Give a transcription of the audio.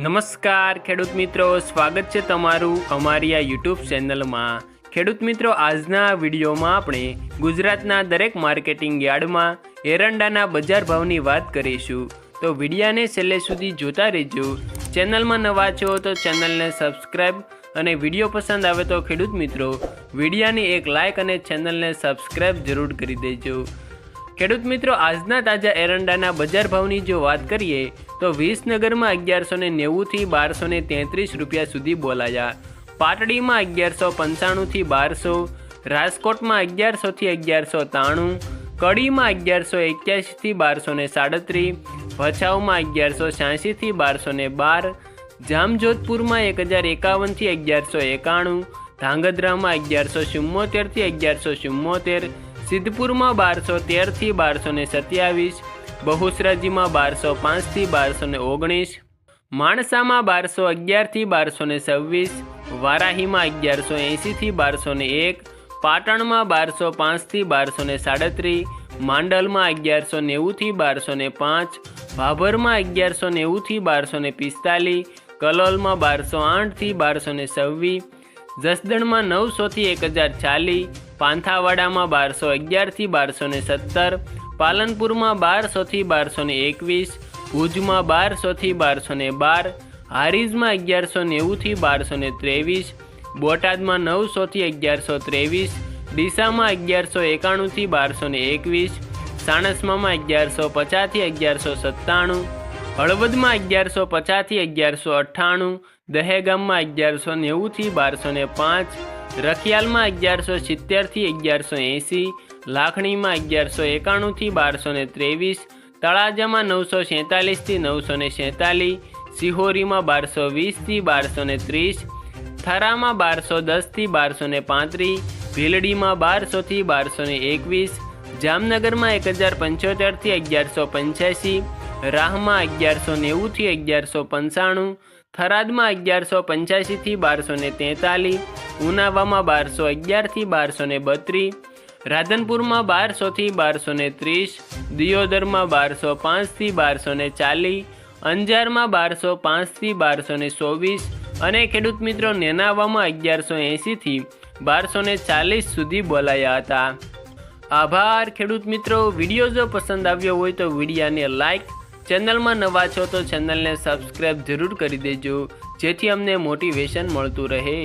નમસ્કાર ખેડૂત મિત્રો, સ્વાગત છે તમારું અમારી આ યુટ્યુબ ચેનલમાં। ખેડૂત મિત્રો, આજના વિડીયોમાં આપણે ગુજરાતના દરેક માર્કેટિંગ યાર્ડમાં એરંડાના બજાર ભાવની વાત કરીશું, તો વિડીયાને છેલ્લે સુધી જોતા રહેજો। ચેનલમાં નવા છો તો ચેનલને સબસ્ક્રાઈબ અને વિડીયો પસંદ આવે તો ખેડૂત મિત્રો વિડીયાને એક લાઇક અને ચેનલને સબસ્ક્રાઈબ જરૂર કરી દેજો। ખેડૂત મિત્રો, આજના તાજા એરંડાના બજાર ભાવની જો વાત કરીએ તો વિસનગરમાં 1190 થી 1233 રૂપિયા સુધી બોલાયા, પાટડીમાં 1195 થી 1200, રાજકોટમાં 1100 થી 1193, કડીમાં 1181 થી 1237, ભચાઉમાં 1186 થી 1212, જામજોધપુરમાં 1051 થી 1191, ધાંગધ્રામાં 1174 થી 1174, સિદ્ધપુરમાં 1213 થી 1227, બહુચરાજીમાં 1205 થી 1219, માણસામાં 1211 થી 1226, વારાહીમાં 1180 થી 1201, પાટણમાં 1205 થી 1237, માંડલમાં 1190 થી 1205, ભાભરમાં 1190 થી 1245, કલોલમાં 1208 થી 1226, જસદણમાં 900 થી 1040, પાંથાવાડામાં 1211 થી 1217, પાલનપુરમાં 1200 થી 1221, ભુજમાં 1200 થી 1212, હારીજમાં 1190 થી 1223, બોટાદમાં 900 થી 1123, ડીસામાં 1191 થી 1221, સાણસમામાં 1150 થી 1197, હળવદમાં 1150 થી 1198, દહેગામમાં 1190 થી 1205, રખિયાલમાં 1170 થી 1180, લાખણીમાં 1191 થી 1223, તળાજામાં 947 થી 947, સિહોરીમાં 1220 થી 1230, થરામાં 1210 થી 1235, ભીલડીમાં 1200 થી 1221, જામનગરમાં 1075 થી 1185, રાહમાં 1190 થી 1195, થરાદમાં 1185 થી 1243, ઉનાવામાં 1211 થી 1232, રાધનપુરમાં 1200 થી 1230, દિયોદરમાં 1205 થી 1240, અંજારમાં 1205 થી 1224 અને ખેડૂત મિત્રો નેનાવામાં 1180 થી 1240 સુધી બોલાયા હતા। આભાર ખેડૂત મિત્રો। વિડીયો જો પસંદ આવ્યો હોય તો વિડીયાને લાઇક, ચેનલમાં નવા છો તો ચેનલને સબસ્ક્રાઈબ જરૂર કરી દેજો, જેથી અમને મોટિવેશન મળતું રહે।